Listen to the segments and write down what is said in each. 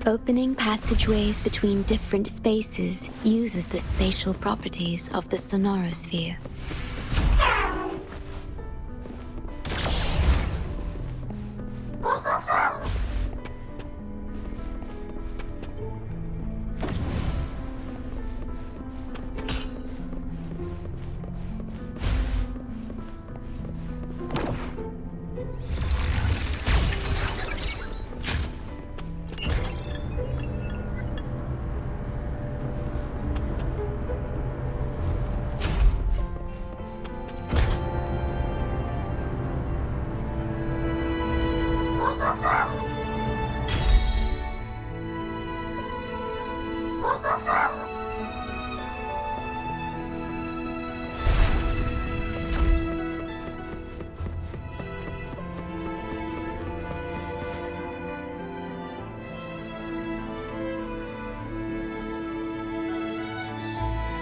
Opening passageways between different spaces uses the spatial properties of the sonorosphere.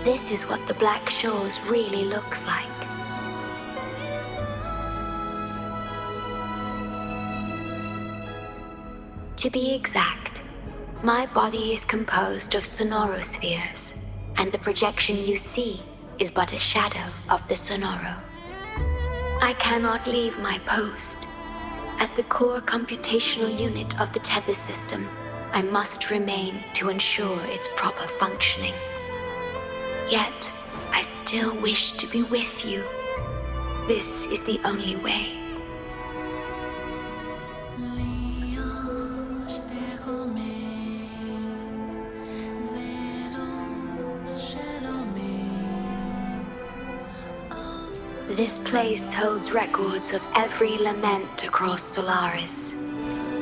This is what the Black Shores really looks like. To be exact, my body is composed of sonorospheres, and the projection you see is but a shadow of the sonoro. I cannot leave my post. As the core computational unit of the tether system, I must remain to ensure its proper functioning. Yet, I still wish to be with you. This is the only way. This place holds records of every lament across Solaris.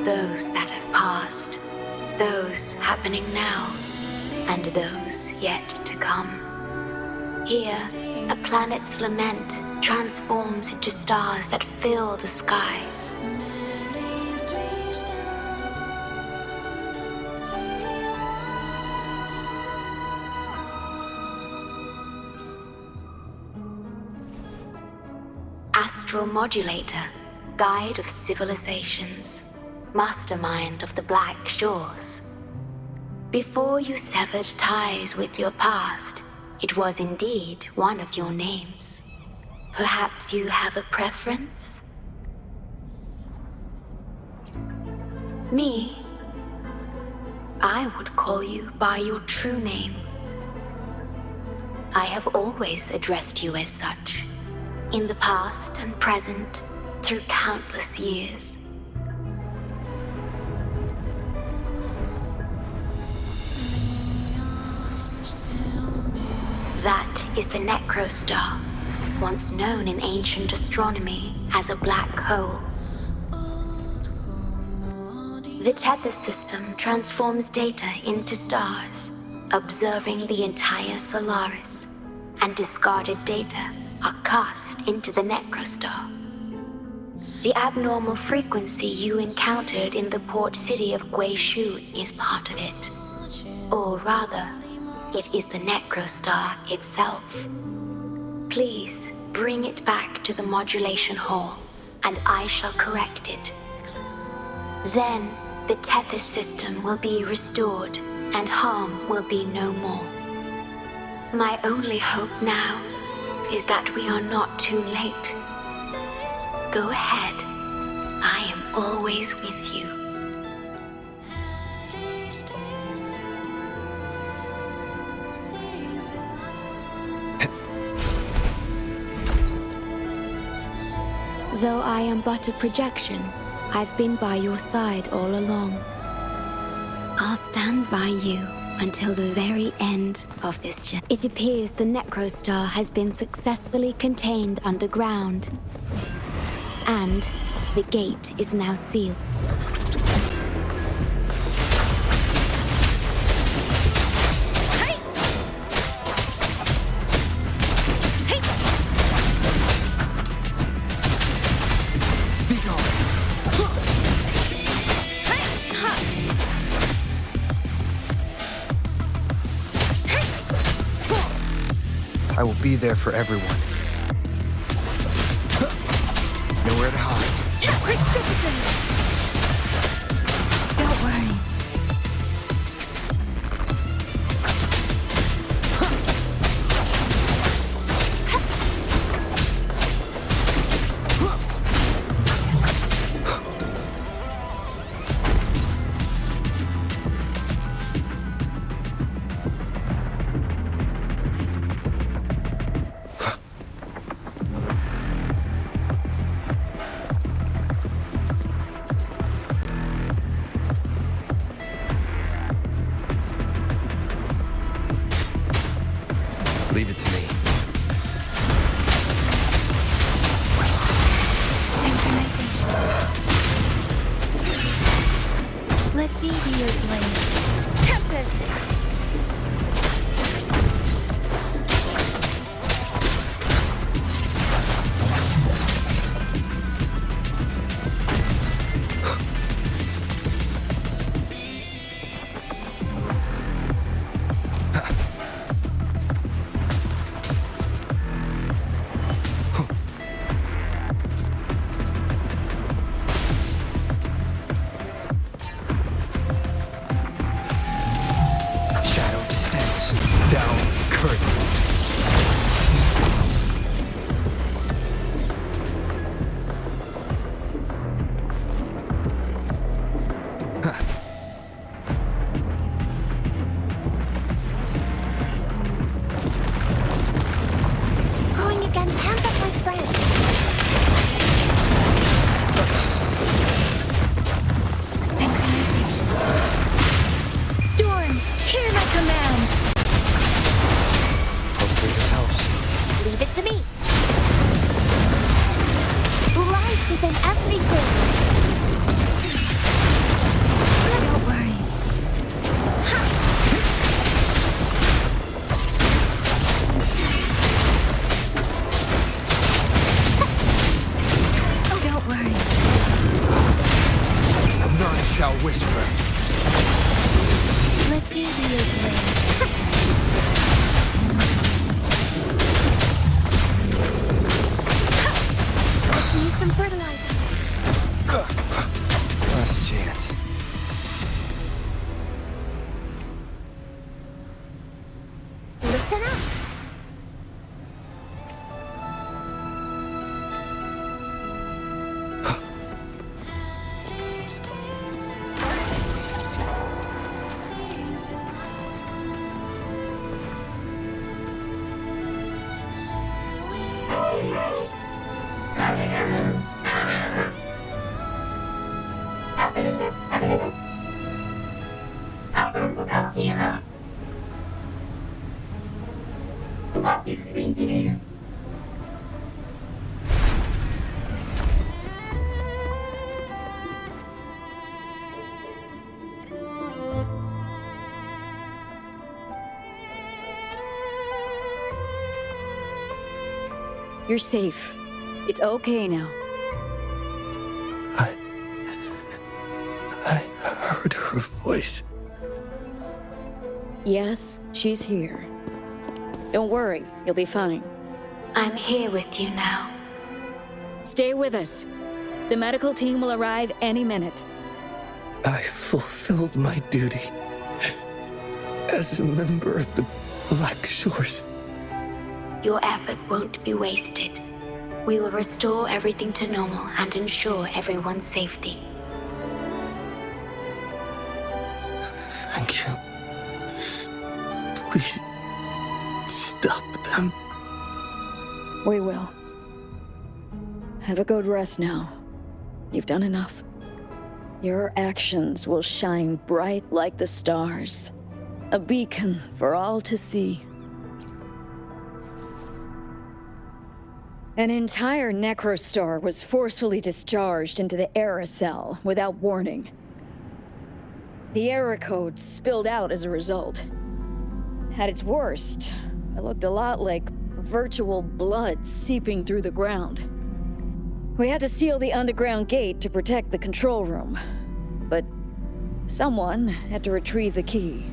Those that have passed, those happening now, and those yet to come. Here, a planet's lament transforms into stars that fill the sky. Astral Modulator, guide of civilizations, mastermind of the Black Shores. Before you severed ties with your past, it was indeed one of your names. Perhaps you have a preference? Me? I would call you by your true name. I have always addressed you as such, in the past and present, through countless years. That is the Necrostar, once known in ancient astronomy as a black hole. The tether system transforms data into stars, observing the entire Solaris, and discarded data are cast into the Necrostar. The abnormal frequency you encountered in the port city of Guishu is part of it. Or rather, it is the Necrostar itself. Please bring it back to the modulation hall, and I shall correct it. Then, the tether system will be restored, and harm will be no more. My only hope now is that we are not too late. Go ahead. I am always with you. Though I am but a projection, I've been by your side all along. I'll stand by you until the very end of this journey. It appears the Necrostar has been successfully contained underground, and the gate is now sealed. I will be there for everyone. Nowhere to hide. Don't worry. Need some fertilizer. Last chance. Listen up. You're safe. It's okay now. I heard her voice. Yes, she's here. Don't worry, you'll be fine. I'm here with you now. Stay with us. The medical team will arrive any minute. I fulfilled my duty as a member of the Black Shores. Your effort won't be wasted. We will restore everything to normal and ensure everyone's safety. Thank you. Please, stop them. We will. Have a good rest now. You've done enough. Your actions will shine bright like the stars. A beacon for all to see. An entire necrostar was forcefully discharged into the Era cell without warning. The Era code spilled out as a result. At its worst, it looked a lot like virtual blood seeping through the ground. We had to seal the underground gate to protect the control room. But someone had to retrieve the key.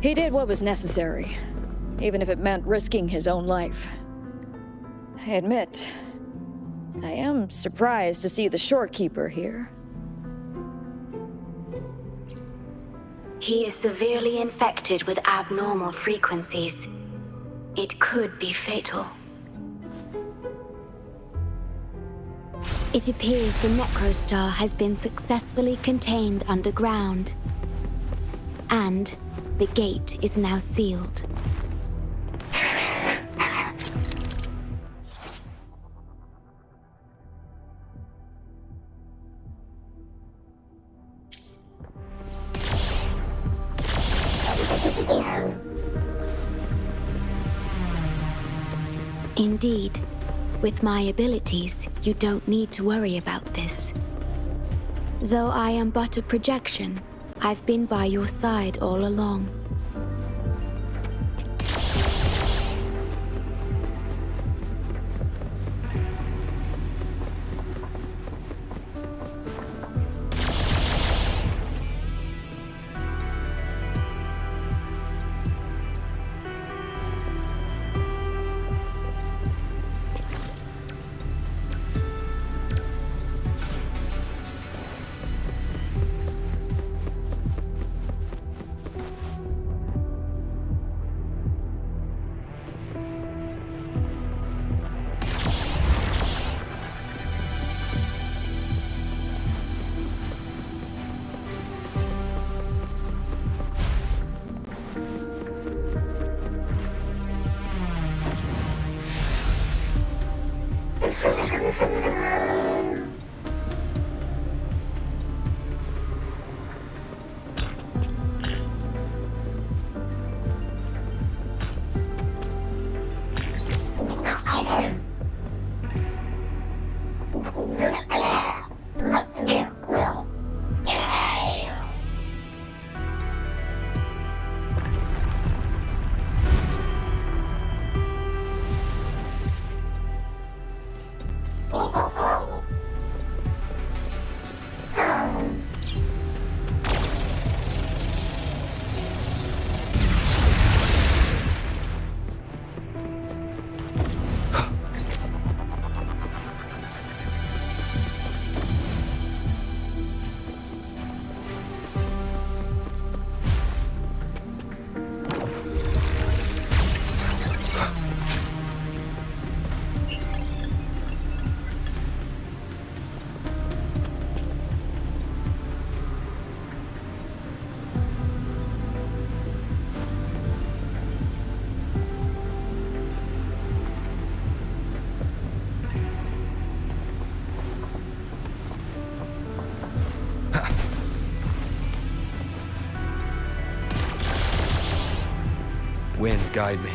He did what was necessary, even if it meant risking his own life. I admit, I am surprised to see the shorekeeper here. He is severely infected with abnormal frequencies. It could be fatal. It appears the Necrostar has been successfully contained underground. And the gate is now sealed. Indeed. With my abilities, you don't need to worry about this. Though I am but a projection, I've been by your side all along. guide me.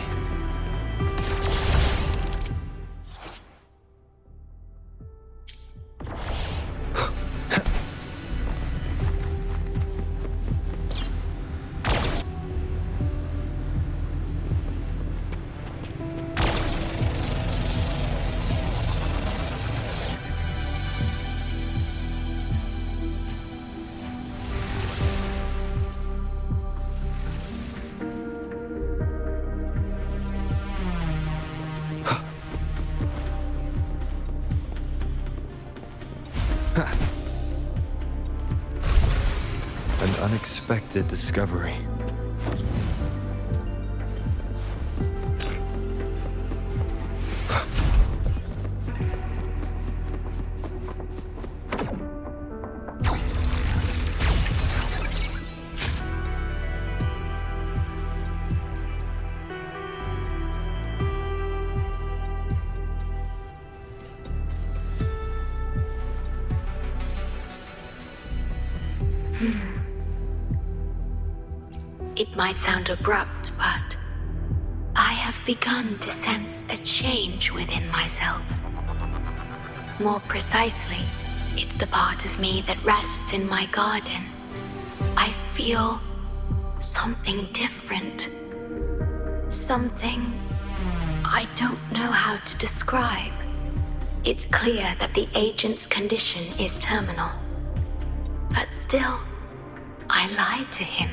An unexpected discovery. It might sound abrupt, but I have begun to sense a change within myself. More precisely, it's the part of me that rests in my garden. I feel something different. Something I don't know how to describe. It's clear that the agent's condition is terminal. But still, I lied to him.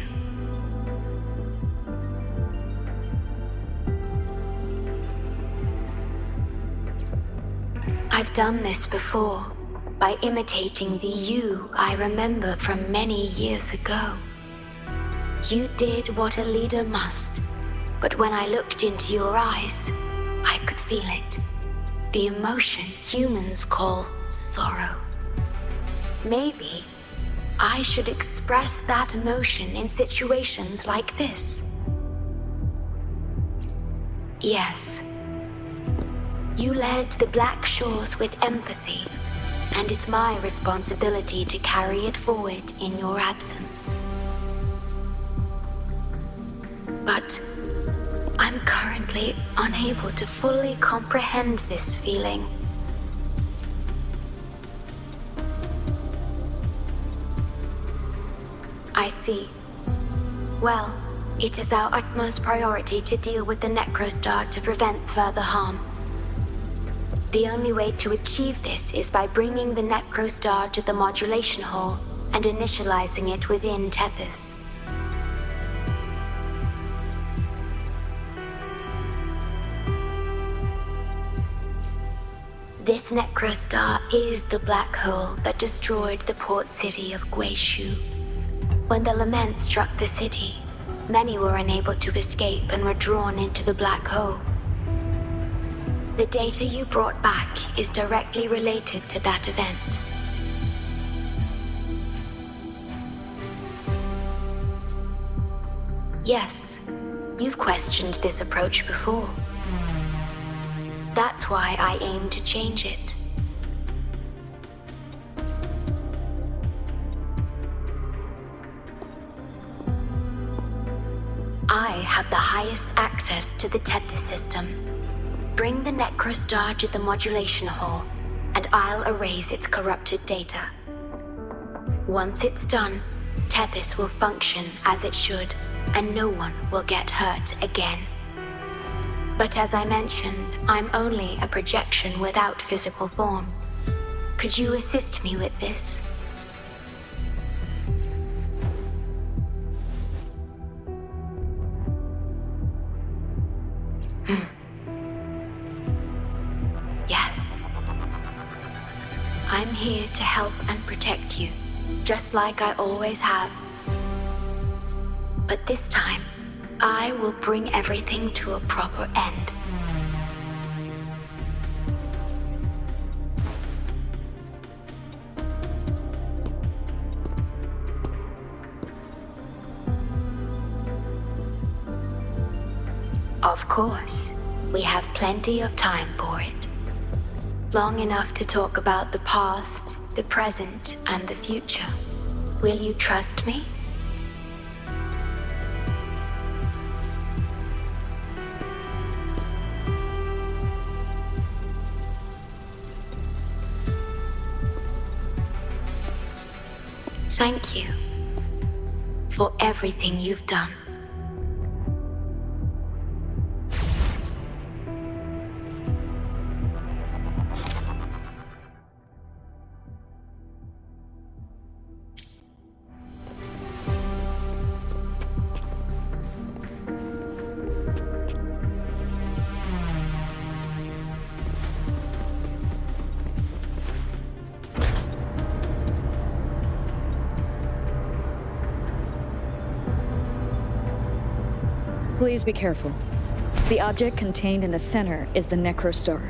I've done this before, by imitating the you I remember from many years ago. You did what a leader must, but when I looked into your eyes, I could feel it. The emotion humans call sorrow. Maybe I should express that emotion in situations like this. Yes. You led the Black Shores with empathy, and it's my responsibility to carry it forward in your absence. But I'm currently unable to fully comprehend this feeling. I see. Well, it is our utmost priority to deal with the Necrostar to prevent further harm. The only way to achieve this is by bringing the Necrostar to the modulation hole and initializing it within Tethys. This Necrostar is the black hole that destroyed the port city of Guishu. When the lament struck the city, many were unable to escape and were drawn into the black hole. The data you brought back is directly related to that event. Yes, you've questioned this approach before. That's why I aim to change it. I have the highest access to the Tethys system. Bring the Necrostar to the modulation hole, and I'll erase its corrupted data. Once it's done, Tethys will function as it should, and no one will get hurt again. But as I mentioned, I'm only a projection without physical form. Could you assist me with this? Yes. I'm here to help and protect you, just like I always have. But this time, I will bring everything to a proper end. Of course, we have plenty of time for it. Long enough to talk about the past, the present, and the future. Will you trust me? Thank you for everything you've done. Please be careful. The object contained in the center is the Necrostar.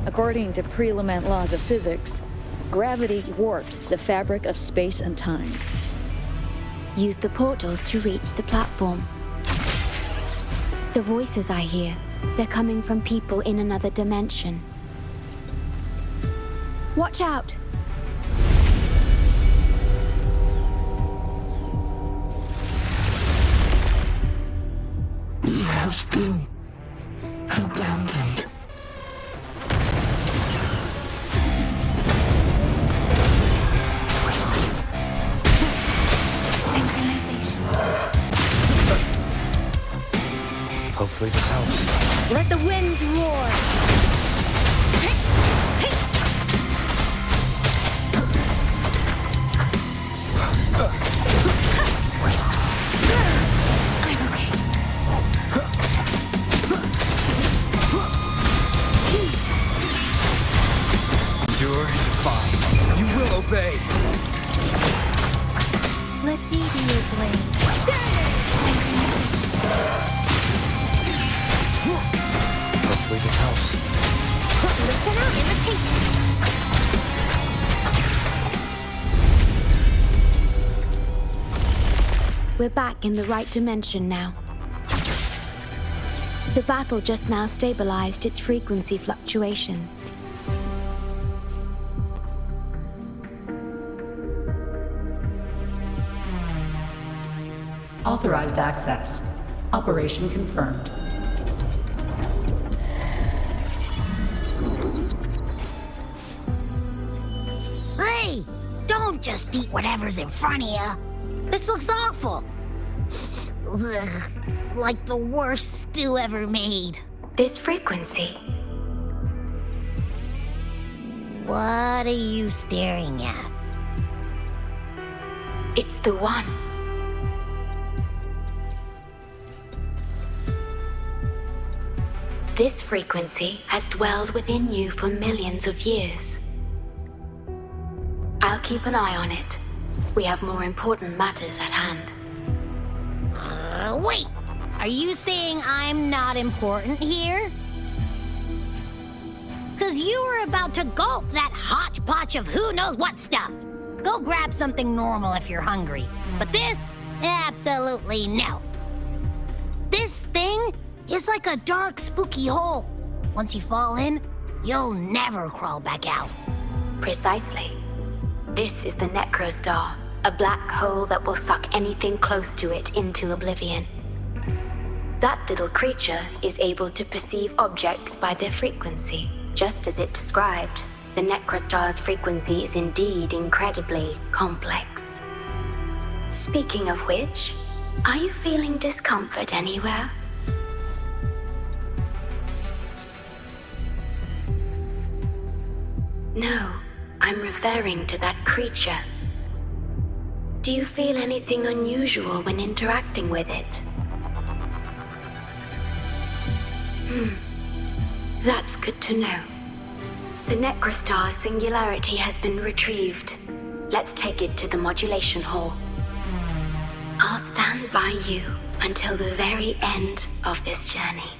According to pre-Lament laws of physics, gravity warps the fabric of space and time. Use the portals to reach the platform. The voices I hear, they're coming from people in another dimension. Watch out! He has been abandoned. Hopefully this helps. Let the winds roar! I'm okay. Endure and defy. You will obey. Let me be your blade. Hopefully this helps. Listen out, invitation. We're back in the right dimension now. The battle just now stabilized its frequency fluctuations. Authorized access. Operation confirmed. Hey! Don't just eat whatever's in front of you. This looks awful. Ugh, like the worst stew ever made. This frequency, What are you staring at? it's the one. This frequency has dwelled within you for millions of years. I'll keep an eye on it. We have more important matters at hand. Wait! Are you saying I'm not important here? Cause you were about to gulp that hodgepodge of who knows what stuff. Go grab something normal if you're hungry. But this? Absolutely no. This thing is like a dark, spooky hole. Once you fall in, you'll never crawl back out. Precisely. This is the Necrostar, a black hole that will suck anything close to it into oblivion. That little creature is able to perceive objects by their frequency. Just as it described, the Necrostar's frequency is indeed incredibly complex. Speaking of which, are you feeling discomfort anywhere? No, I'm referring to that creature. Do you feel anything unusual when interacting with it? That's good to know. The Necrostar's singularity has been retrieved. Let's take it to the modulation hall. I'll stand by you until the very end of this journey.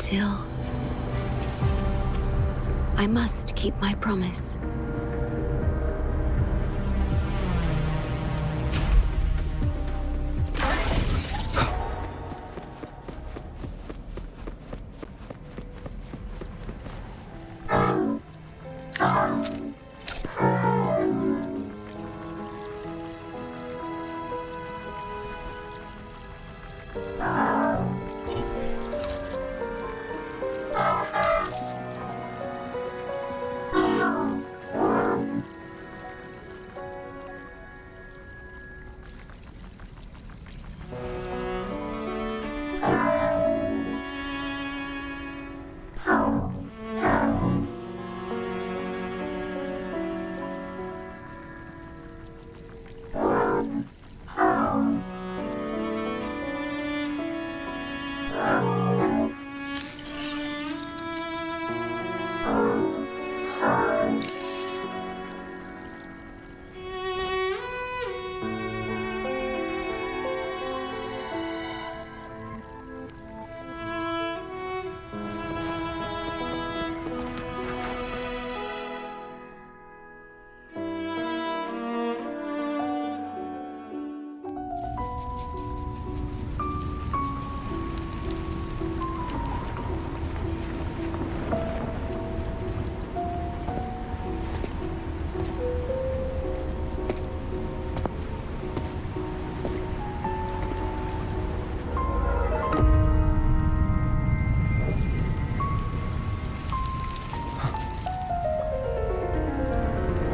Until... I must keep my promise.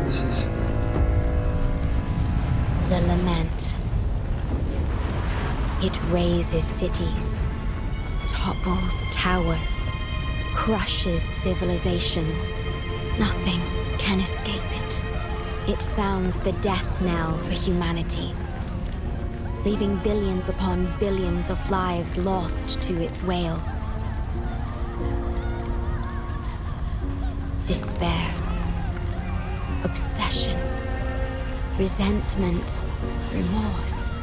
This is... The lament. It razes cities, topples towers, crushes civilizations. Nothing can escape it. It sounds the death knell for humanity, leaving billions upon billions of lives lost to its wail. Despair, obsession, resentment, remorse.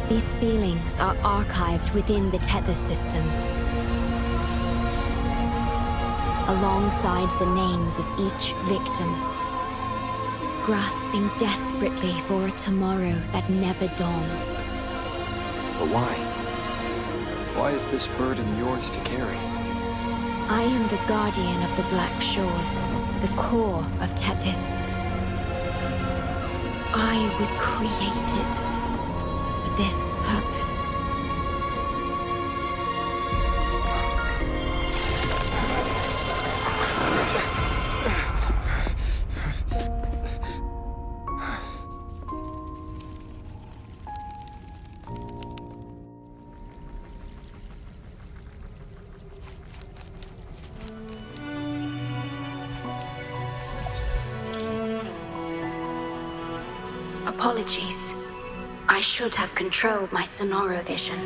These feelings are archived within the tether system, alongside the names of each victim, grasping desperately for a tomorrow that never dawns. But why? Why is this burden yours to carry? I am the guardian of the Black Shores, the core of Tethys. I was created for this purpose. Apologies. I should have controlled my Sonoro vision.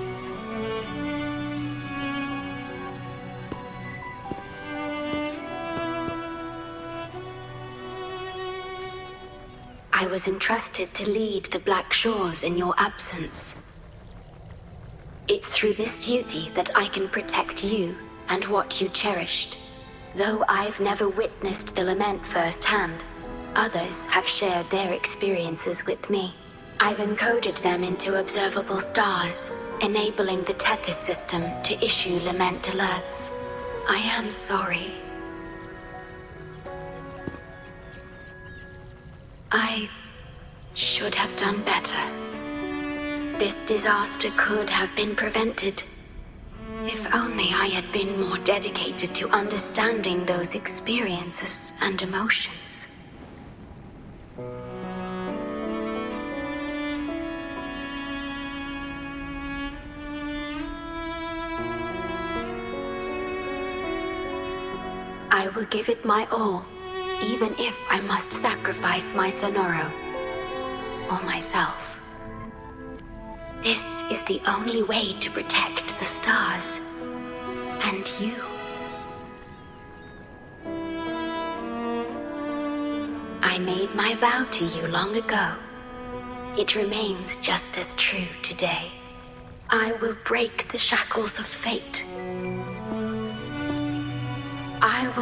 I was entrusted to lead the Black Shores in your absence. It's through this duty that I can protect you and what you cherished. Though I've never witnessed the lament firsthand, others have shared their experiences with me. I've encoded them into observable stars, enabling the Tethys system to issue lament alerts. I am sorry. I should have done better. This disaster could have been prevented. If only I had been more dedicated to understanding those experiences and emotions. I will give it my all, even if I must sacrifice my Sonoro, or myself. This is the only way to protect the stars, and you. I made my vow to you long ago. It remains just as true today. I will break the shackles of fate,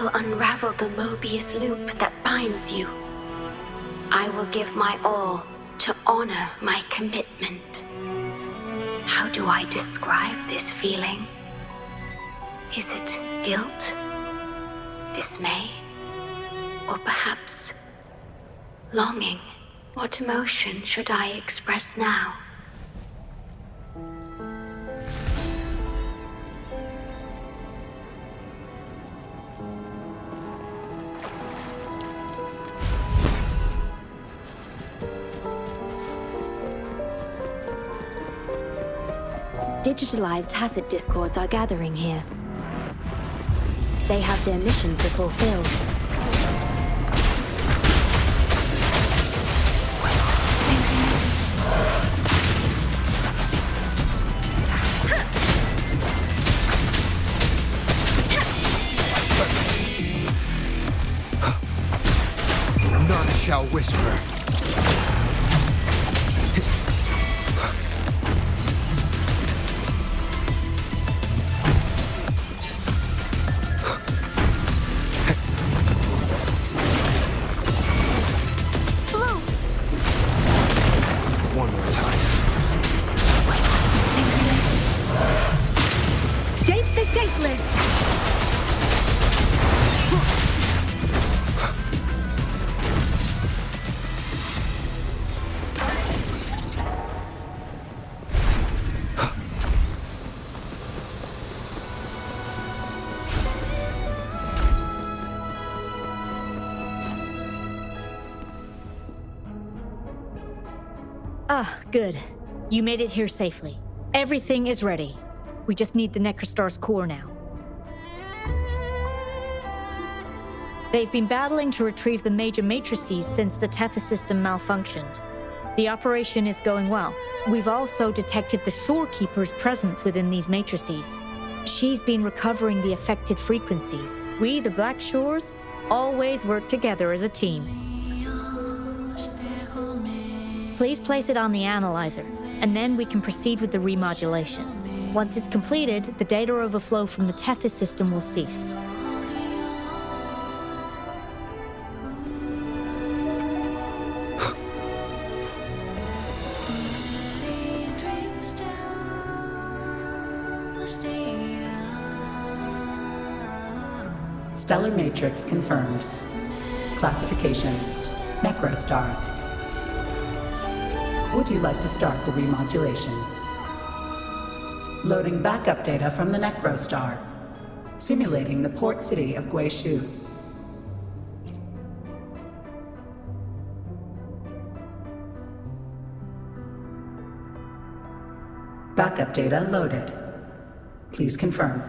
will unravel the Mobius loop that binds you. I will give my all to honor my commitment. How do I describe this feeling? Is it guilt, dismay, or perhaps longing? What emotion should I express now? Digitalized Hasid discords are gathering here. They have their mission to fulfill. None shall whisper. One more time. Shape the shapeless! Ah, good. You made it here safely. Everything is ready. We just need the Necrostar's core now. They've been battling to retrieve the major matrices since the Tethys system malfunctioned. The operation is going well. We've also detected the Shorekeeper's presence within these matrices. She's been recovering the affected frequencies. We, the Black Shores, always work together as a team. Please place it on the analyzer, and then we can proceed with the remodulation. Once it's completed, the data overflow from the Tethys system will cease. Stellar matrix confirmed. Classification: Necrostar. Would you like to start the remodulation? Loading backup data from the Necrostar. Simulating the port city of Guishu. Backup data loaded. Please confirm.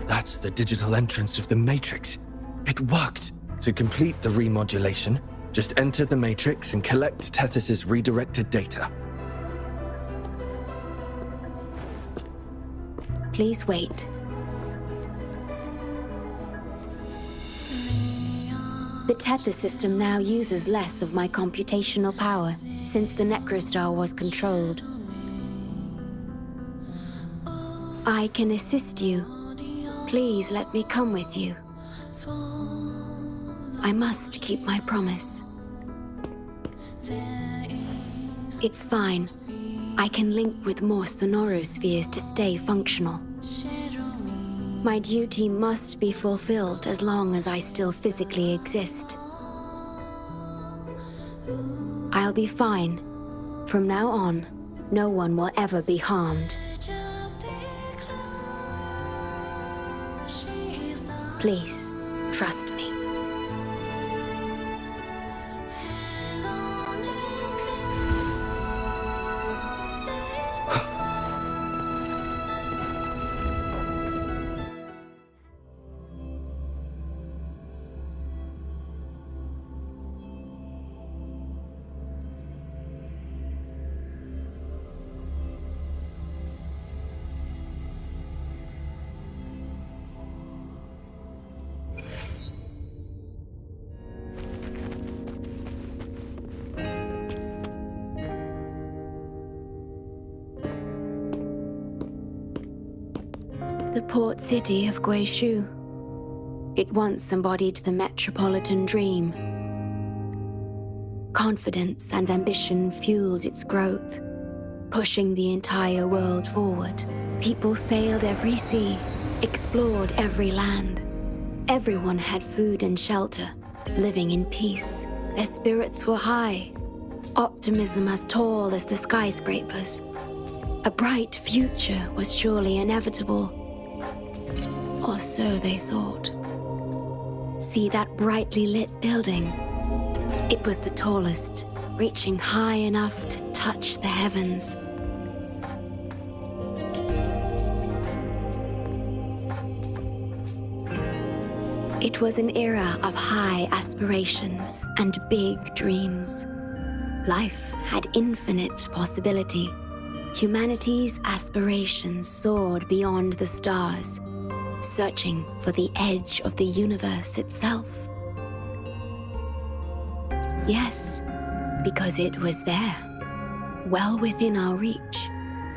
That's the digital entrance of the Matrix. It worked. To complete the remodulation, just enter the Matrix and collect Tethys' redirected data. Please wait. The Tethys system now uses less of my computational power since the Necrostar was controlled. I can assist you. Please let me come with you. I must keep my promise. It's fine. I can link with more sonorospheres to stay functional. My duty must be fulfilled as long as I still physically exist. I'll be fine. From now on, no one will ever be harmed. Please, trust me. The port city of Guizhou. It once embodied the metropolitan dream. Confidence and ambition fueled its growth, pushing the entire world forward. People sailed every sea, explored every land. Everyone had food and shelter, living in peace. Their spirits were high, optimism as tall as the skyscrapers. A bright future was surely inevitable. Or so they thought. See that brightly lit building? It was the tallest, reaching high enough to touch the heavens. It was an era of high aspirations and big dreams. Life had infinite possibility. Humanity's aspirations soared beyond the stars, searching for the edge of the universe itself. Yes, because it was there, well within our reach,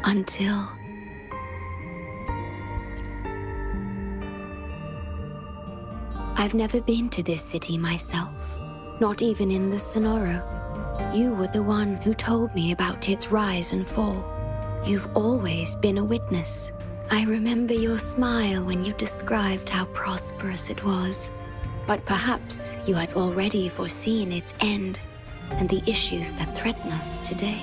until... I've never been to this city myself, not even in the Sonoro. You were the one who told me about its rise and fall. You've always been a witness. I remember your smile when you described how prosperous it was. But perhaps you had already foreseen its end and the issues that threaten us today.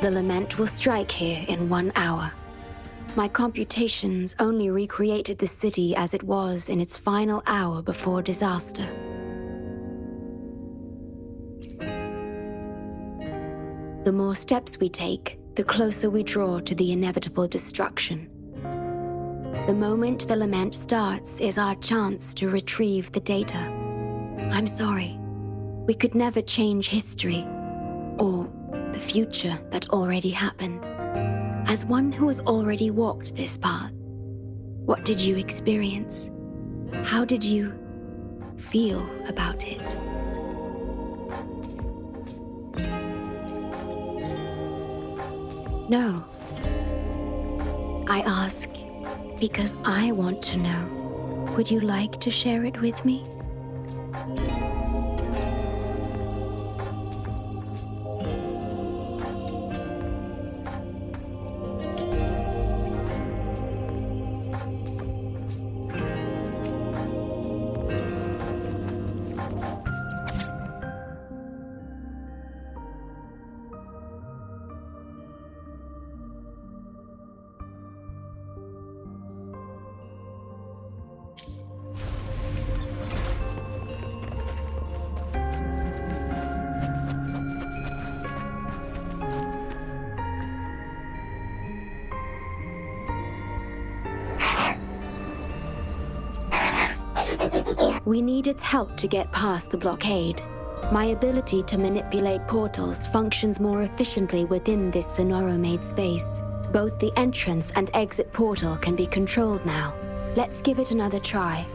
The lament will strike here in 1 hour. My computations only recreated the city as it was in its final hour before disaster. The more steps we take, the closer we draw to the inevitable destruction. The moment the lament starts is our chance to retrieve the data. I'm sorry. We could never change history, or the future that already happened. As one who has already walked this path, what did you experience? How did you feel about it? No. I ask because I want to know. Would you like to share it with me? We need its help to get past the blockade. My ability to manipulate portals functions more efficiently within this Sonoro-made space. Both the entrance and exit portal can be controlled now. Let's give it another try.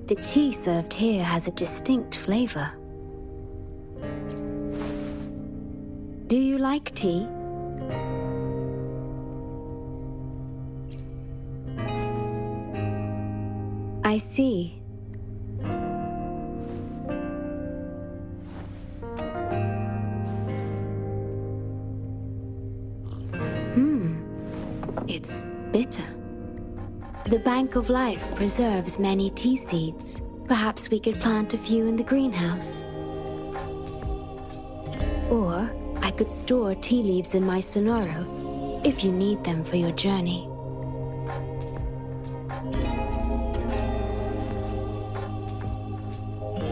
The tea served here has a distinct flavor. Do you like tea? I see. It's bitter. The Bank of Life preserves many tea seeds. Perhaps we could plant a few in the greenhouse. Or I could store tea leaves in my Sonoro, if you need them for your journey.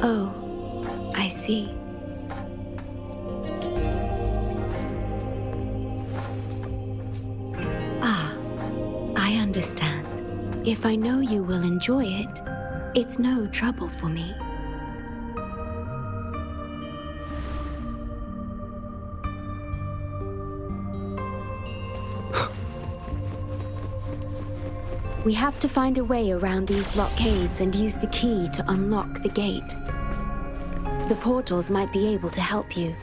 Oh, I see. If I know you will enjoy it, it's no trouble for me. We have to find a way around these blockades and use the key to unlock the gate. The portals might be able to help you.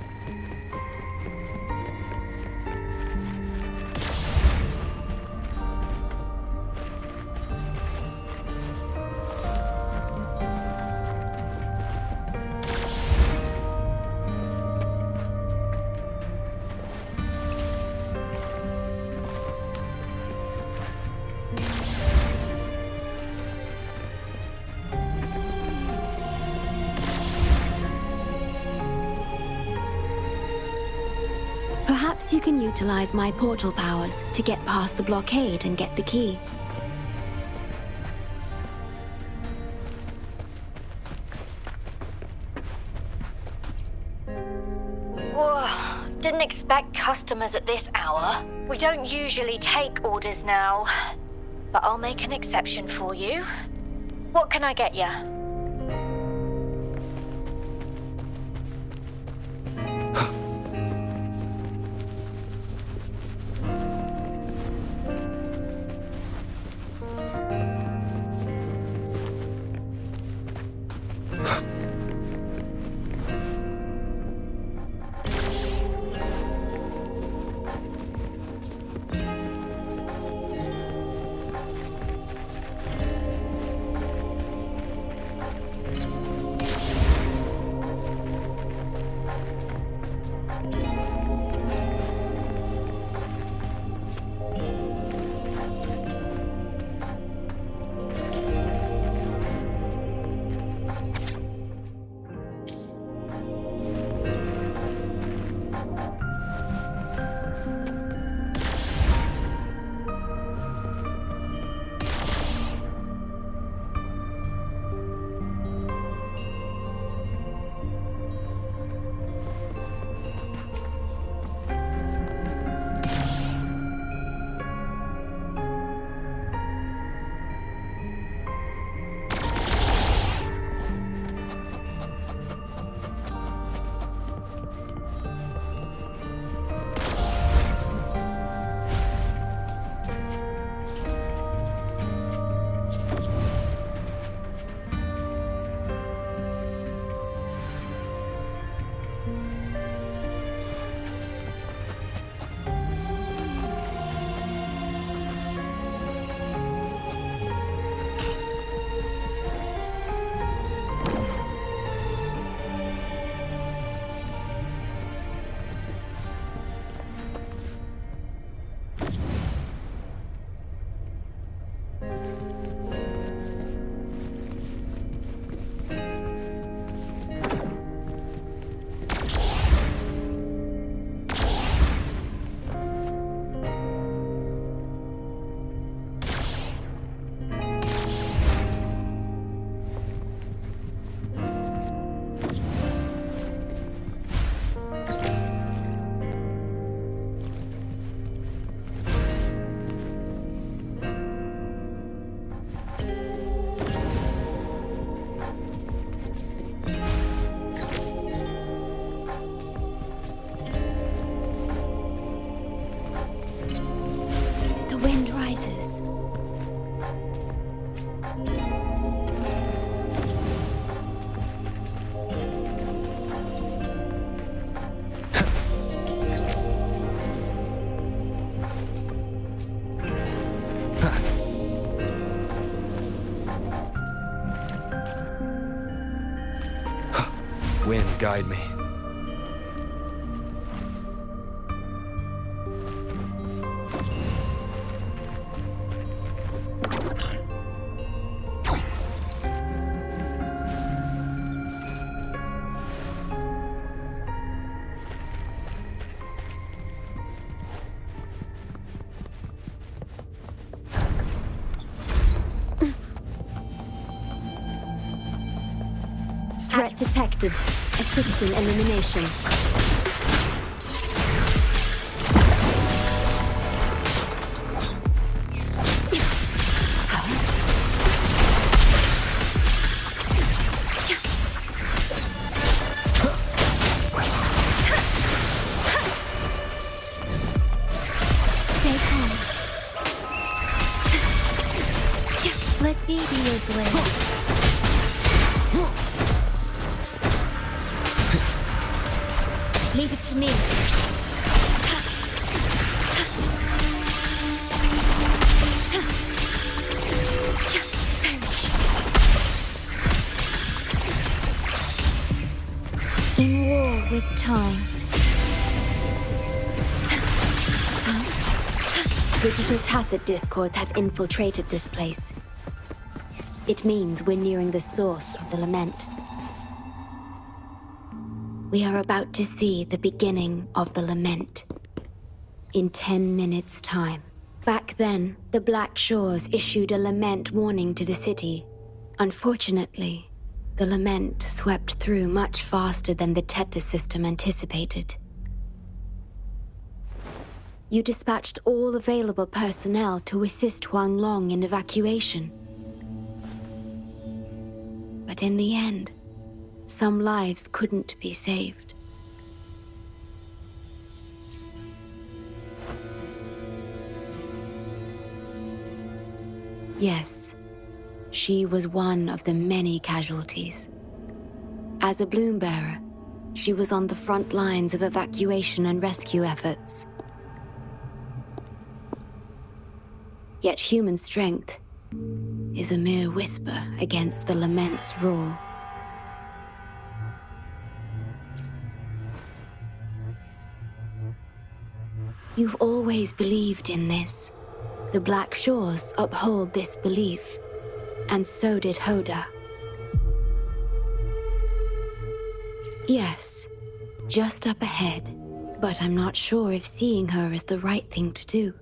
Perhaps you can utilize my portal powers to get past the blockade and get the key. Whoa, didn't expect customers at this hour. We don't usually take orders now, but I'll make an exception for you. What can I get you? Wind, guide me. Threat detected. Assisting elimination. Leave it to me. In war with time. Digital tacit discords have infiltrated this place. It means we're nearing the source of the lament. We are about to see the beginning of the lament. In 10 minutes' time. Back then, the Black Shores issued a lament warning to the city. Unfortunately, the lament swept through much faster than the Tethys system anticipated. You dispatched all available personnel to assist Huang Long in evacuation. But in the end, some lives couldn't be saved. Yes, she was one of the many casualties. As a bloom bearer, she was on the front lines of evacuation and rescue efforts. Yet human strength is a mere whisper against the lament's roar. You've always believed in this. The Black Shores uphold this belief, and so did Hoda. Yes, just up ahead, but I'm not sure if seeing her is the right thing to do.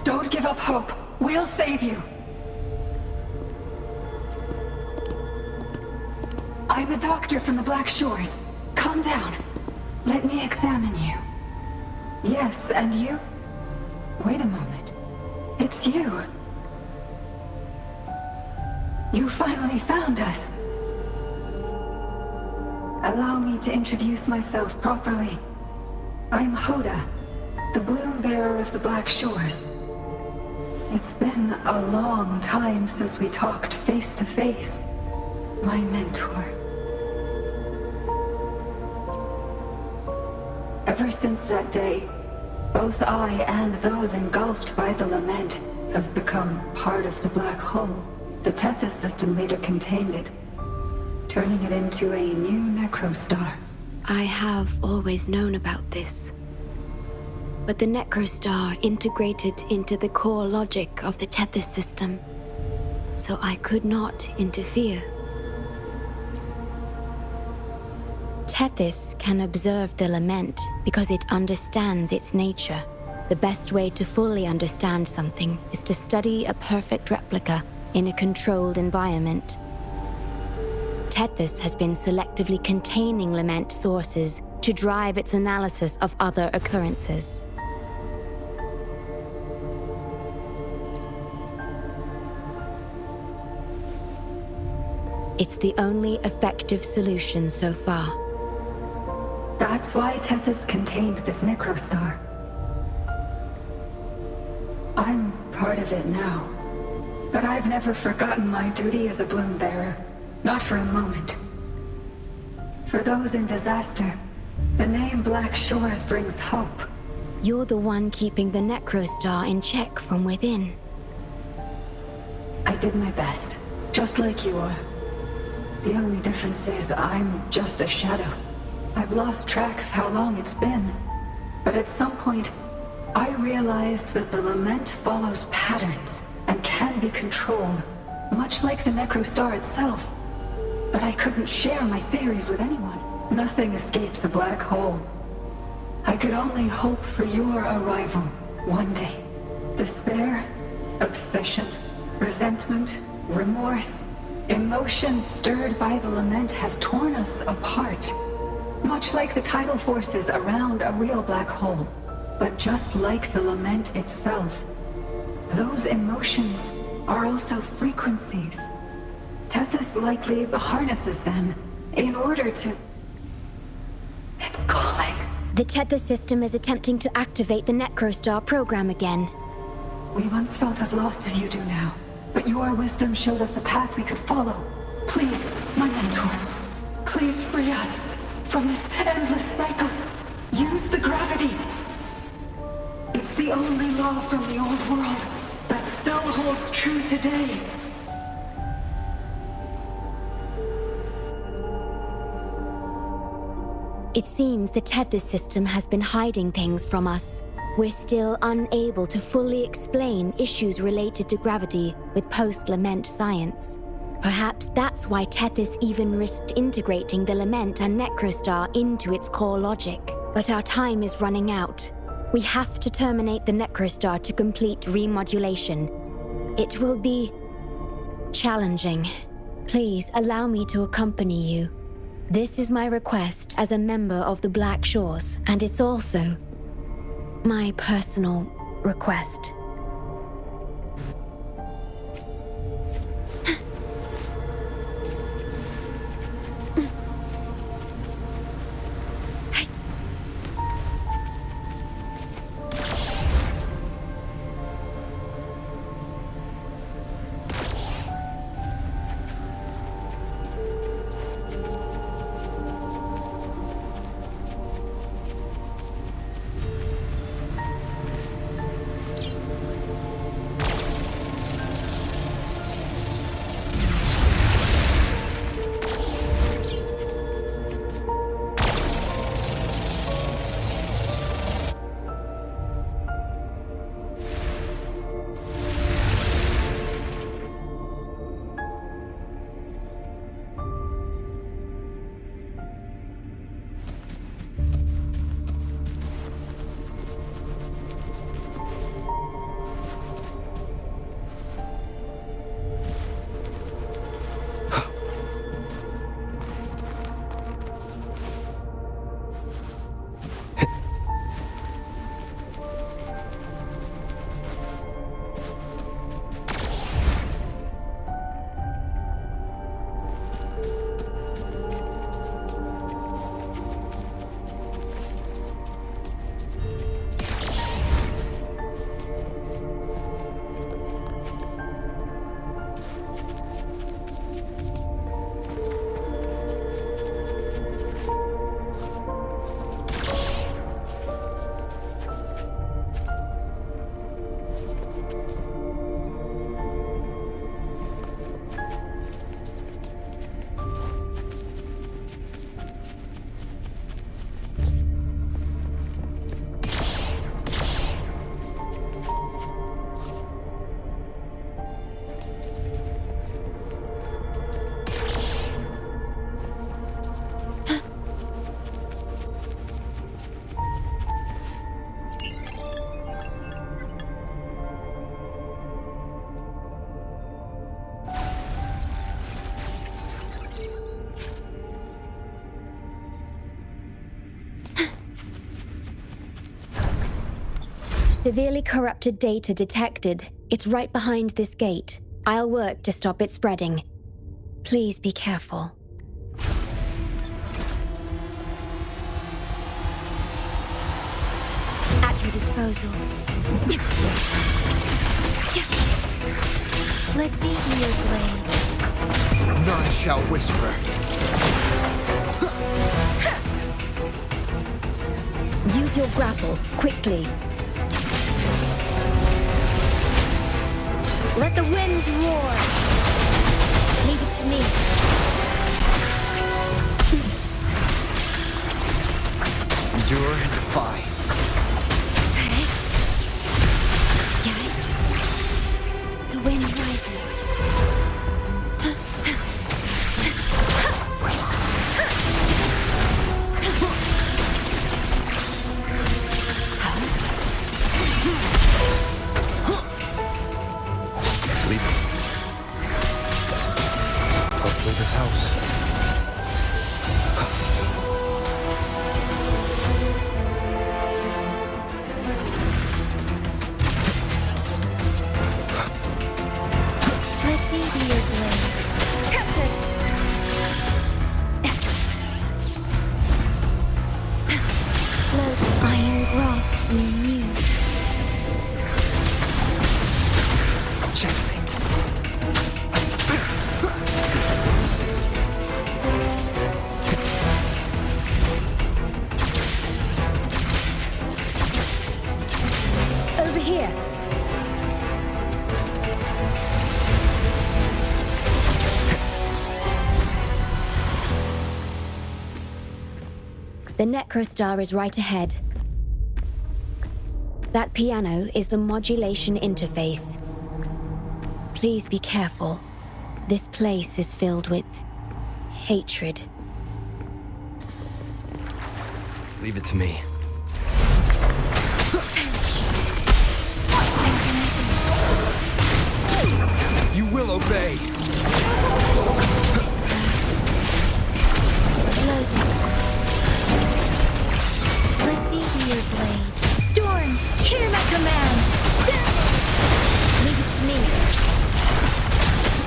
Don't give up hope. We'll save you. I'm a doctor from the Black Shores. Calm down. Let me examine you. Yes, and you? Wait a moment. It's you. You finally found us. Allow me to introduce myself properly. I'm Hoda, the bloom bearer of the Black Shores. It's been a long time since we talked face to face, my mentor. Ever since that day, both I and those engulfed by the lament have become part of the black hole. The Tethys system later contained it, turning it into a new necrostar. I have always known about this. But the necrostar integrated into the core logic of the Tethys system, so I could not interfere. Tethys can observe the lament because it understands its nature. The best way to fully understand something is to study a perfect replica in a controlled environment. Tethys has been selectively containing lament sources to drive its analysis of other occurrences. It's the only effective solution so far. That's why Tethys contained this necrostar. I'm part of it now. But I've never forgotten my duty as a bloom bearer. Not for a moment. For those in disaster, the name Black Shores brings hope. You're the one keeping the necrostar in check from within. I did my best, just like you are. The only difference is I'm just a shadow. I've lost track of how long it's been. But at some point, I realized that the lament follows patterns and can be controlled, much like the Necrostar itself. But I couldn't share my theories with anyone. Nothing escapes a black hole. I could only hope for your arrival one day. Despair, obsession, resentment, remorse, emotions stirred by the lament have torn us apart. Much like the tidal forces around a real black hole. But just like the lament itself, those emotions are also frequencies. Tethys likely harnesses them in order to... It's calling. The Tethys system is attempting to activate the Necrostar program again. We once felt as lost as you do now, but your wisdom showed us a path we could follow. Please, my mentor, please free us from this endless cycle. Use the gravity. It's the only law from the old world that still holds true today. It seems the Tethys system has been hiding things from us. We're still unable to fully explain issues related to gravity with post-lament science. Perhaps that's why Tethys even risked integrating the lament and Necrostar into its core logic. But our time is running out. We have to terminate the Necrostar to complete remodulation. It will be challenging. Please allow me to accompany you. This is my request as a member of the Black Shores, and it's also my personal request. Severely corrupted data detected. It's right behind this gate. I'll work to stop it spreading. Please be careful. At your disposal. Let me be your blade. None shall whisper. Use your grapple, quickly. Let the winds roar. Leave it to me. Endure and defy. here. The Necrostar is right ahead. That piano is the modulation interface. Please be careful. This place is filled with hatred. Leave it to me. You will obey! Loading. Let me be your blade. Storm, hear my command! Leave it to me.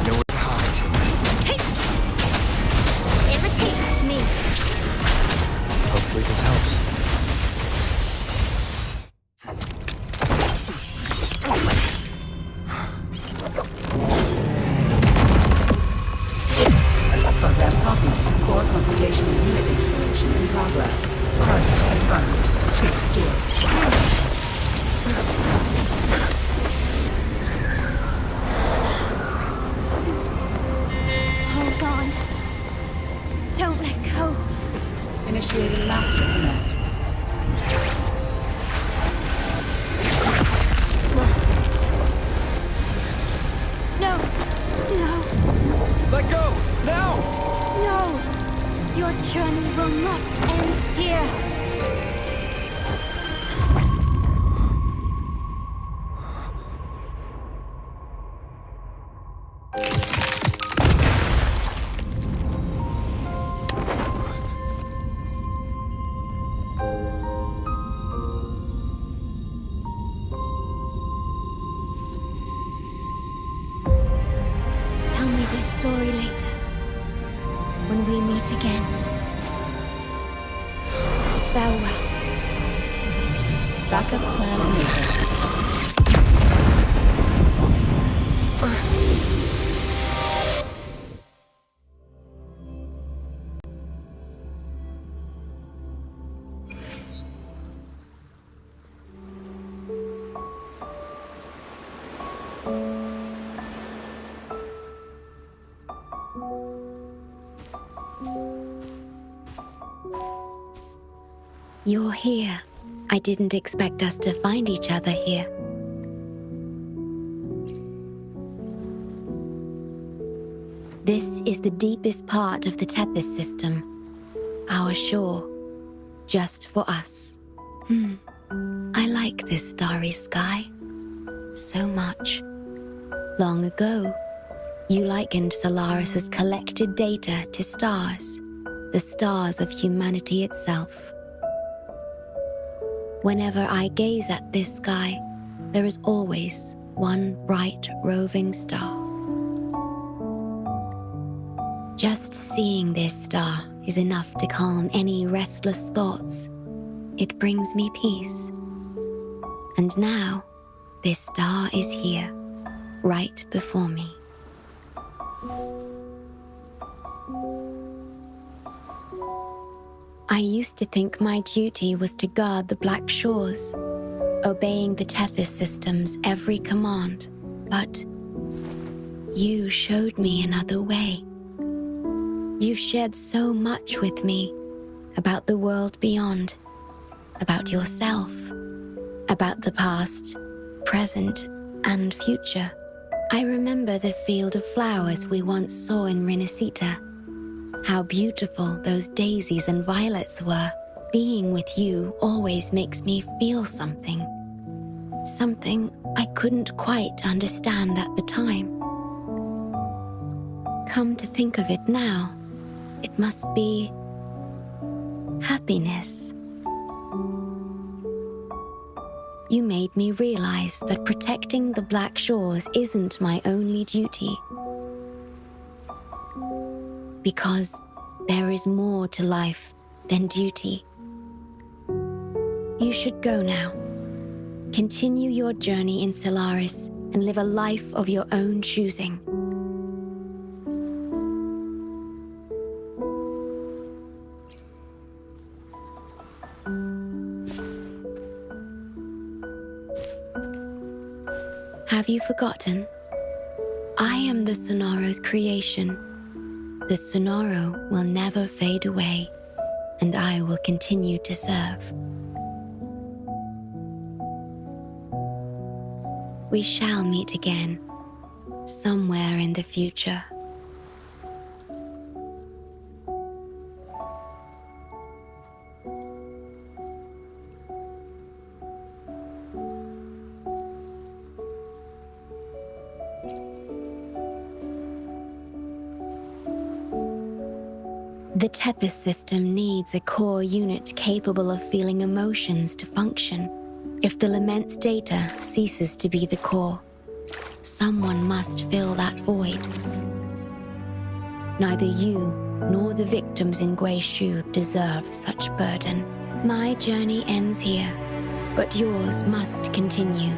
Nowhere to hide. Imitate me. Hopefully this helps. Program copy. Core computational unit installation in progress. Hardware confirmed. Chip stored. Hold on. Don't let go. Initiating master command. No. No. Let go! Now! No. Your journey will not end here. Tell me this story later, when we meet again. Farewell. Backup plan enabled. You're here. I didn't expect us to find each other here. This is the deepest part of the Tethys system. Our shore. Just for us. I like this starry sky. So much. Long ago, you likened Solaris's collected data to stars. The stars of humanity itself. Whenever I gaze at this sky, there is always one bright roving star. Just seeing this star is enough to calm any restless thoughts. It brings me peace. And now, this star is here, right before me. I used to think my duty was to guard the Black Shores, obeying the Tethys system's every command. But you showed me another way. You've shared so much with me about the world beyond, about yourself, about the past, present, and future. I remember the field of flowers we once saw in Renacita. How beautiful those daisies and violets were. Being with you always makes me feel something. Something I couldn't quite understand at the time. Come to think of it now, it must be happiness. You made me realize that protecting the Black Shores isn't my only duty. Because there is more to life than duty. You should go now. Continue your journey in Solaris and live a life of your own choosing. Have you forgotten? I am the Sonoro's creation. The Sonoro will never fade away, and I will continue to serve. We shall meet again, somewhere in the future. The Tethys system needs a core unit capable of feeling emotions to function. If the Lament's data ceases to be the core, someone must fill that void. Neither you nor the victims in Guishu deserve such burden. My journey ends here, but yours must continue.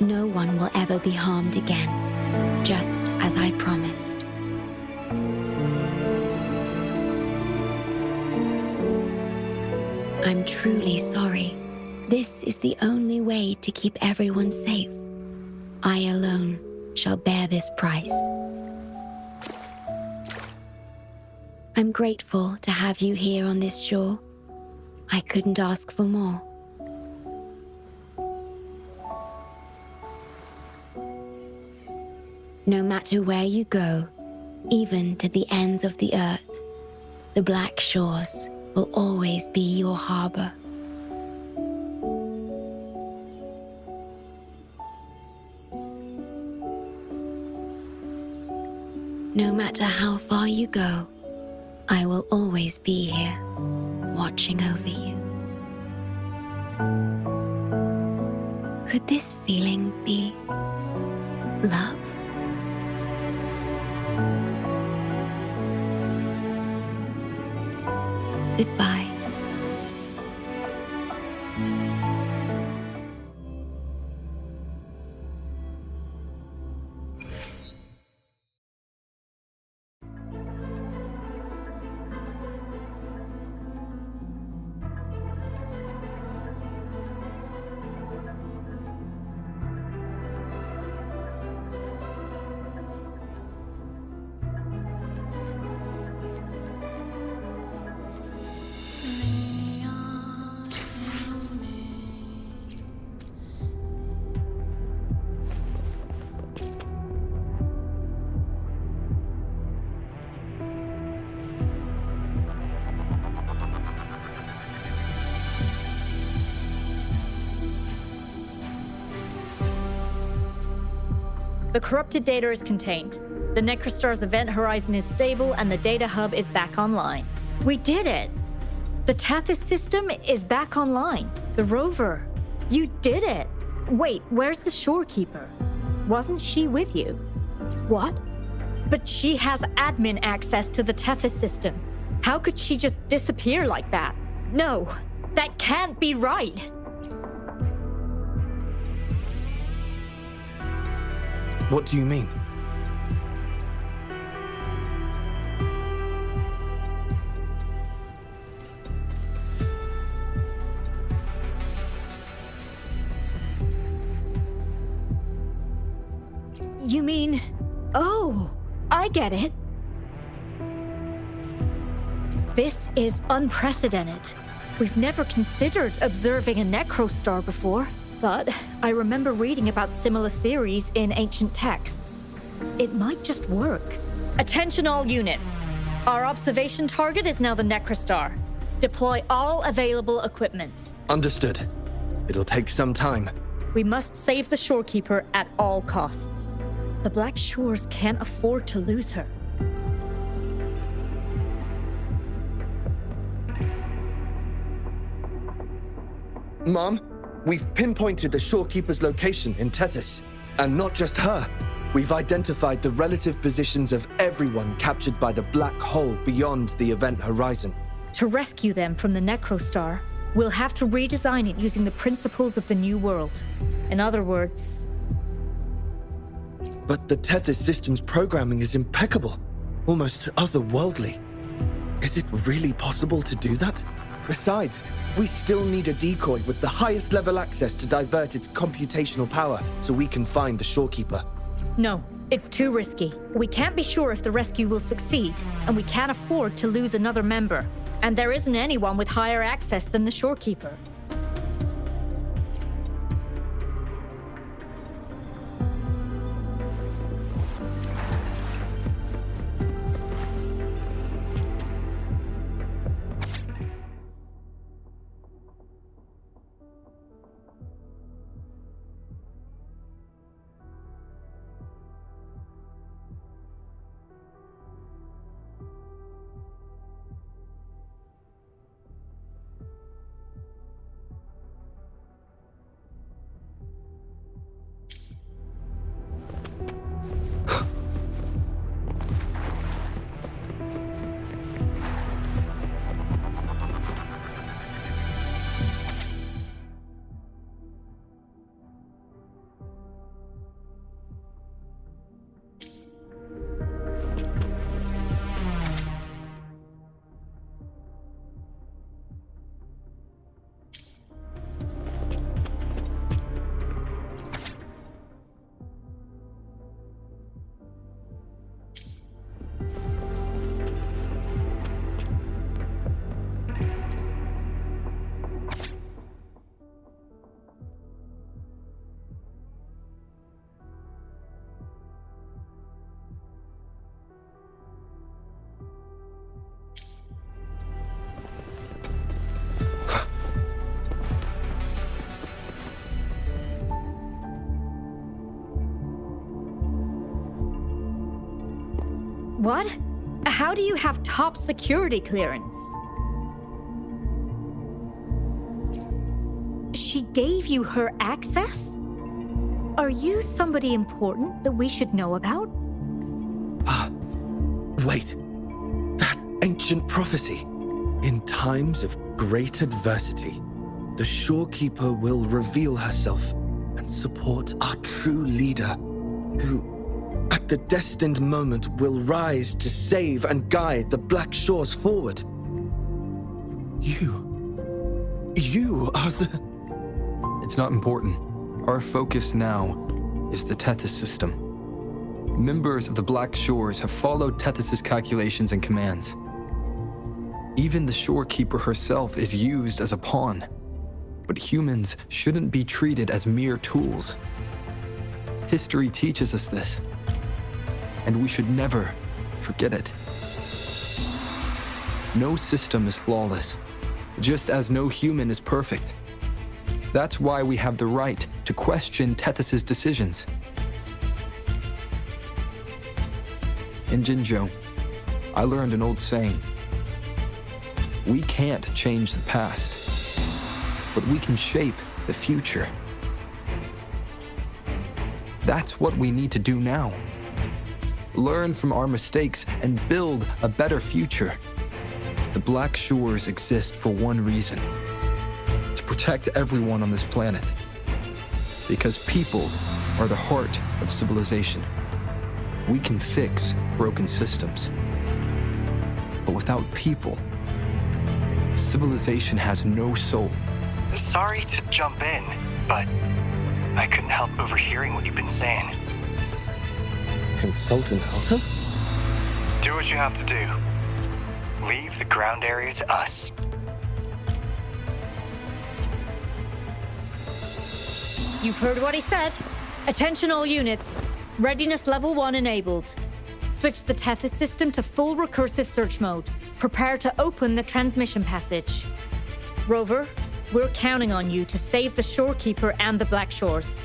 No one will ever be harmed again, just as I promised. I'm truly sorry. This is the only way to keep everyone safe. I alone shall bear this price. I'm grateful to have you here on this shore. I couldn't ask for more. No matter where you go, even to the ends of the earth, the Black Shores will always be your harbor. No matter how far you go, I will always be here, watching over you. Could this feeling be love? Goodbye. The corrupted data is contained. The Necrostar's event horizon is stable and the data hub is back online. We did it! The Tethys system is back online. The rover. You did it! Wait, where's the shorekeeper? Wasn't she with you? What? But she has admin access to the Tethys system. How could she just disappear like that? No, that can't be right! What do you mean? You mean... Oh, I get it. This is unprecedented. We've never considered observing a Necrostar before. But I remember reading about similar theories in ancient texts. It might just work. Attention all units. Our observation target is now the Necrostar. Deploy all available equipment. Understood. It'll take some time. We must save the shorekeeper at all costs. The Black Shores can't afford to lose her. Mom? We've pinpointed the shorekeeper's location in Tethys. And not just her. We've identified the relative positions of everyone captured by the black hole beyond the event horizon. To rescue them from the Necrostar, we'll have to redesign it using the principles of the New World. In other words... But the Tethys system's programming is impeccable. Almost otherworldly. Is it really possible to do that? Besides, we still need a decoy with the highest level access to divert its computational power so we can find the shorekeeper. No, it's too risky. We can't be sure if the rescue will succeed, and we can't afford to lose another member. And there isn't anyone with higher access than the shorekeeper. What? How do you have top security clearance? She gave you her access? Are you somebody important that we should know about? Wait. That ancient prophecy. In times of great adversity, the shorekeeper will reveal herself and support our true leader, who, at the destined moment, will rise to save and guide the Black Shores forward. You are the... It's not important. Our focus now is the Tethys system. Members of the Black Shores have followed Tethys' calculations and commands. Even the shorekeeper herself is used as a pawn. But humans shouldn't be treated as mere tools. History teaches us this, and we should never forget it. No system is flawless, just as no human is perfect. That's why we have the right to question Tethys' decisions. In Jinzhou, I learned an old saying. We can't change the past, but we can shape the future. That's what we need to do now. Learn from our mistakes and build a better future. The Black Shores exist for one reason: to protect everyone on this planet. Because people are the heart of civilization. We can fix broken systems. But without people, civilization has no soul. Sorry to jump in, but I couldn't help overhearing what you've been saying. Consultant Alta? Do what you have to do. Leave the ground area to us. You've heard what he said. Attention all units. Readiness level 1 enabled. Switch the Tethys system to full recursive search mode. Prepare to open the transmission passage. Rover, we're counting on you to save the shorekeeper and the Black Shores.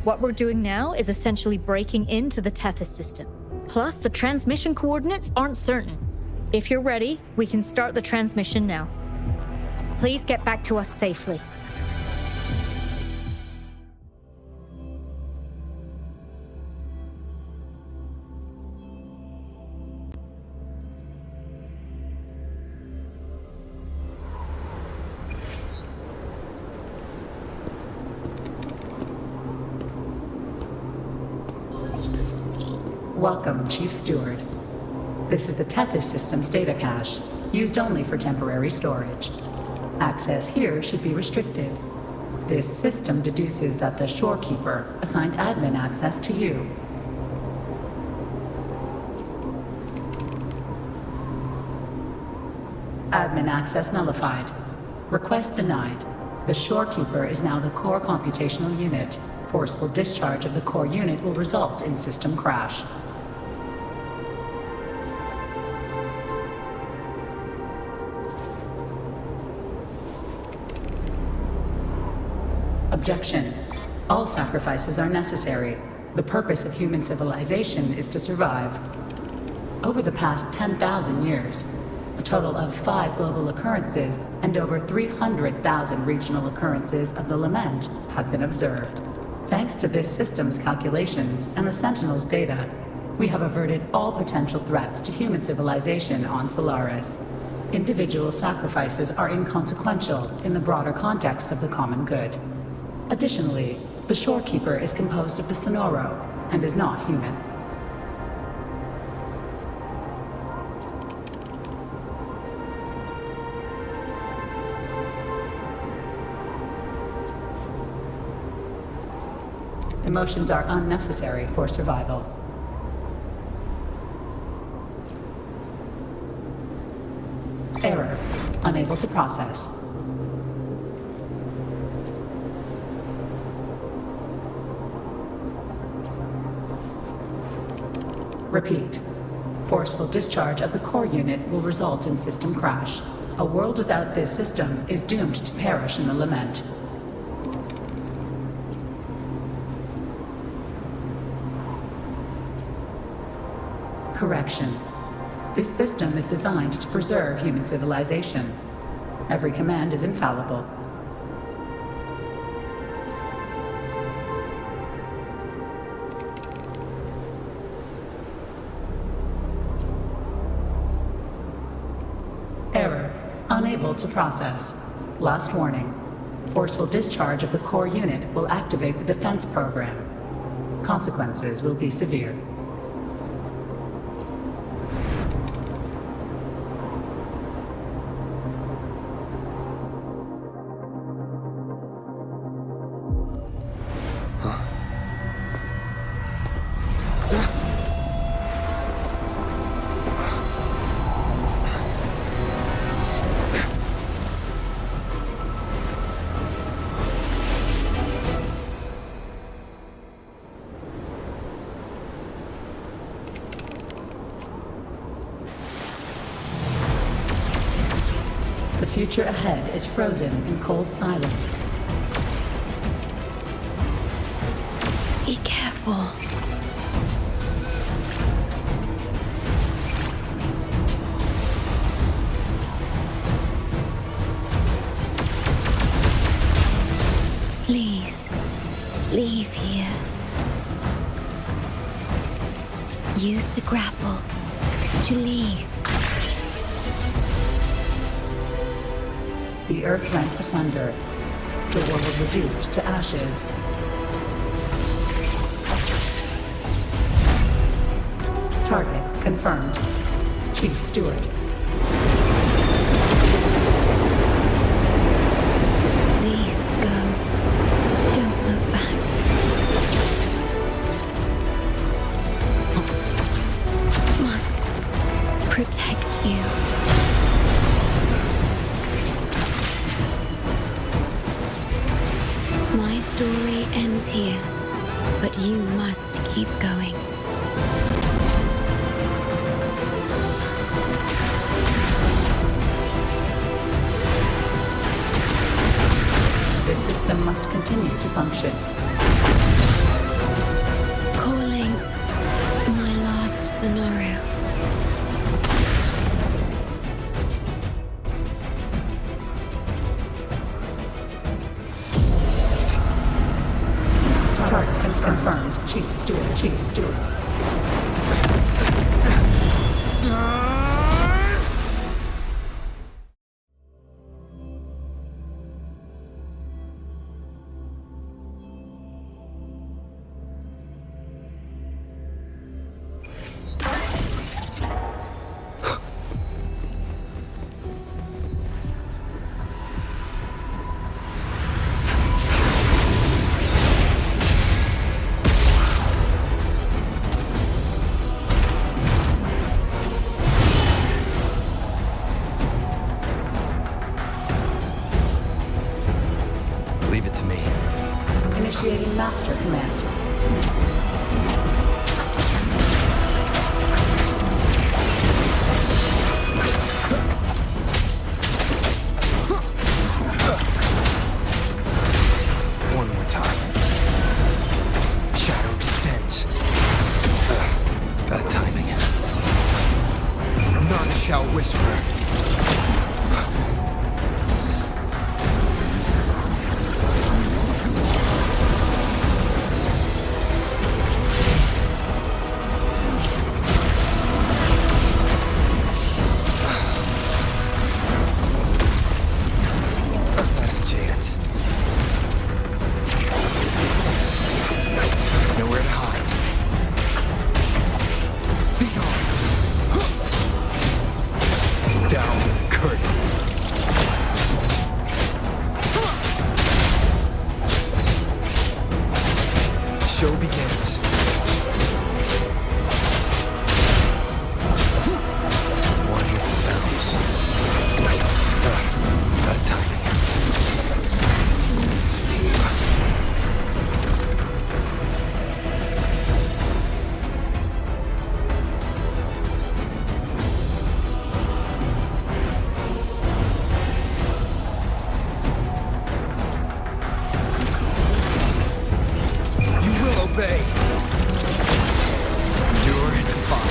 What we're doing now is essentially breaking into the Tethys system. Plus, the transmission coordinates aren't certain. If you're ready, we can start the transmission now. Please get back to us safely. Welcome, Chief Steward. This is the Tethys System's data cache, used only for temporary storage. Access here should be restricted. This system deduces that the Shorekeeper assigned admin access to you. Admin access nullified. Request denied. The Shorekeeper is now the core computational unit. Forceful discharge of the core unit will result in system crash. Objection. All sacrifices are necessary. The purpose of human civilization is to survive. Over the past 10,000 years, a total of 5 global occurrences and over 300,000 regional occurrences of the lament have been observed. Thanks to this system's calculations and the Sentinel's data, we have averted all potential threats to human civilization on Solaris. Individual sacrifices are inconsequential in the broader context of the common good. Additionally, the Shorekeeper is composed of the Sonoro and is not human. Emotions are unnecessary for survival. Error. Unable to process. Repeat. Forceful discharge of the core unit will result in system crash. A world without this system is doomed to perish in the lament. Correction. This system is designed to preserve human civilization. Every command is infallible. Error. Unable to process. Last warning. Forceful discharge of the core unit will activate the defense program. Consequences will be severe. The future ahead is frozen in cold silence. Be careful. Please, leave here. Use the grapple to leave. The earth rent asunder. The world reduced to ashes. Target confirmed. Chief Steward. Please go. Don't look back. Must protect you. My story ends here, but you must keep going. This system must continue to function. Calling my last Sonoro. Steward, Chief Steward. Leave it to me. Initiating Master Command. One more time. Shadow descends. Bad timing. None shall whisper. Last chance. Nowhere to hide. Be gone. Down with the curtain. The show begins. One with the sounds. Bad timing. You will obey. Endure and defy.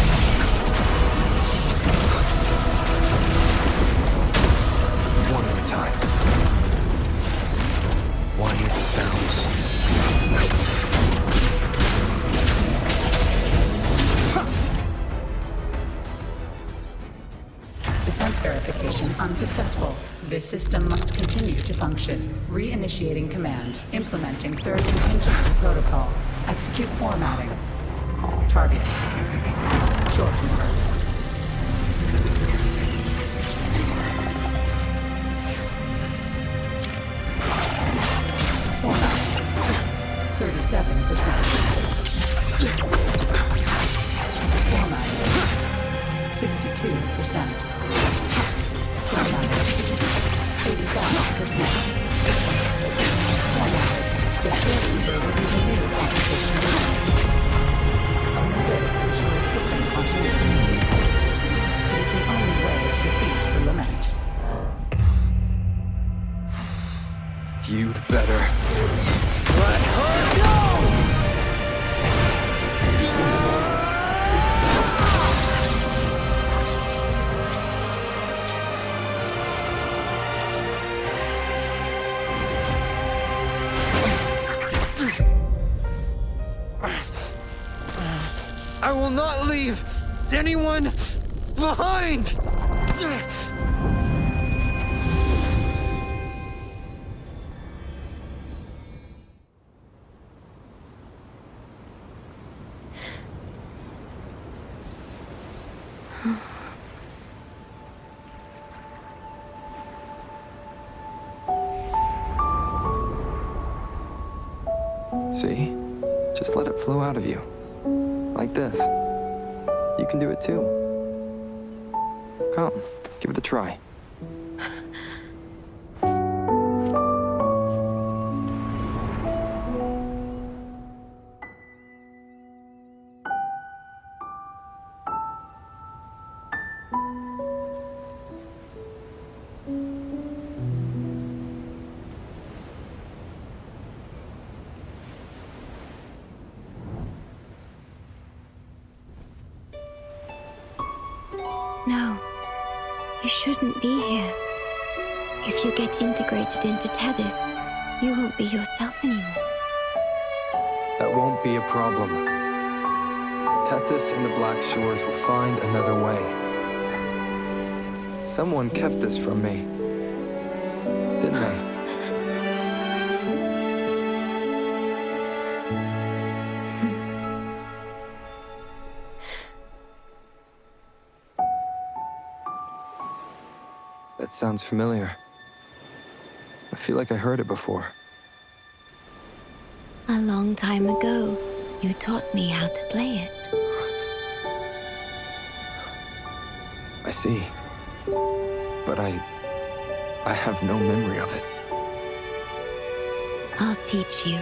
One more time. One with the sounds. Defense verification unsuccessful. This system must continue to function. Reinitiating command. Implementing third contingency protocol. Execute formatting. Target. Short number. Format. 37%. Format. 62%. Format. 85%. Format. The third number will be the new application. Only this ensures system continuity. It is the only way to defeat the lament. You'd better. Let her go! I will not leave anyone behind! See? Just let it flow out of you. Like this. You can do it too. Come, give it a try. No, you shouldn't be here. If you get integrated into Tethys, you won't be yourself anymore. That won't be a problem. Tethys and the Black Shores will find another way. Someone kept this from me, didn't they? That sounds familiar. I feel like I heard it before. A long time ago, you taught me how to play it. I see. But I have no memory of it. I'll teach you.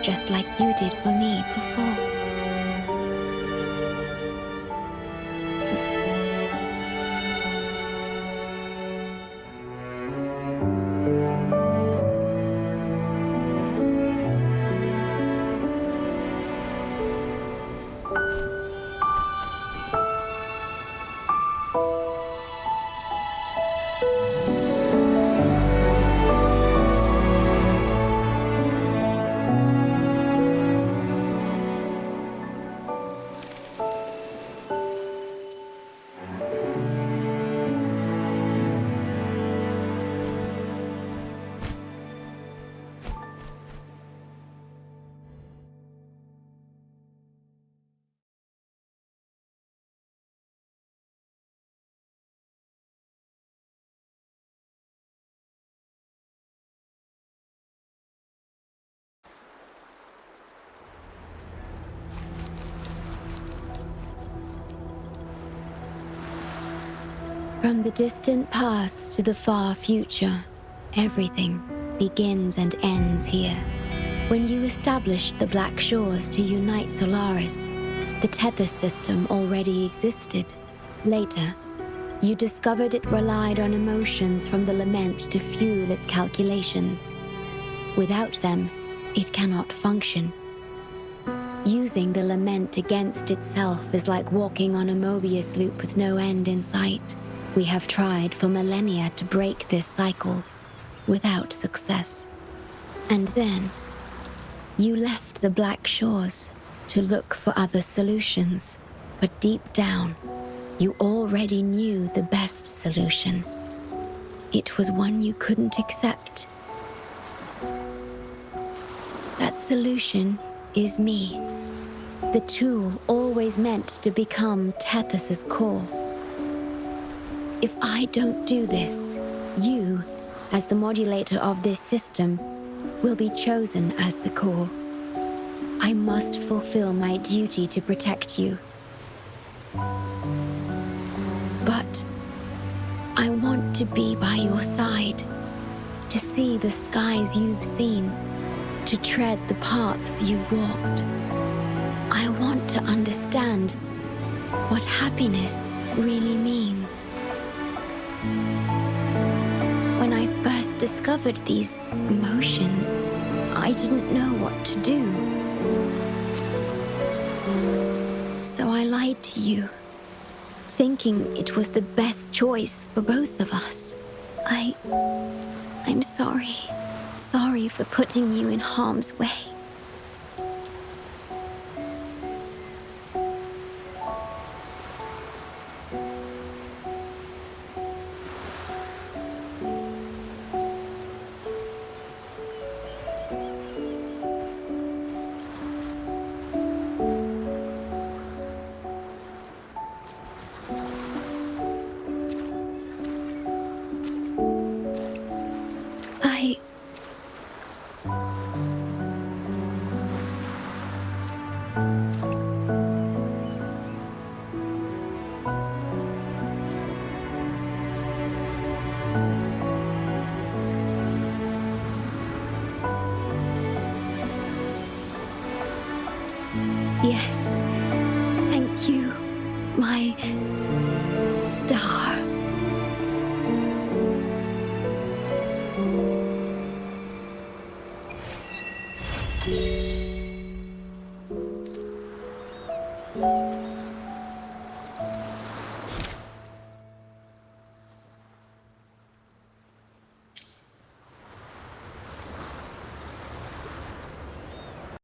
Just like you did for me before. From the distant past to the far future, everything begins and ends here. When you established the Black Shores to unite Solaris, the Tethys system already existed. Later, you discovered it relied on emotions from the lament to fuel its calculations. Without them, it cannot function. Using the lament against itself is like walking on a Mobius loop with no end in sight. We have tried for millennia to break this cycle, without success. And then, you left the Black Shores to look for other solutions. But deep down, you already knew the best solution. It was one you couldn't accept. That solution is me. The tool always meant to become Tethys' core. If I don't do this, you, as the modulator of this system, will be chosen as the core. I must fulfill my duty to protect you. But I want to be by your side, to see the skies you've seen, to tread the paths you've walked. I want to understand what happiness really means. When I first discovered these emotions, I didn't know what to do. So I lied to you, thinking it was the best choice for both of us. I'm sorry. Sorry for putting you in harm's way. Yes, thank you, my star.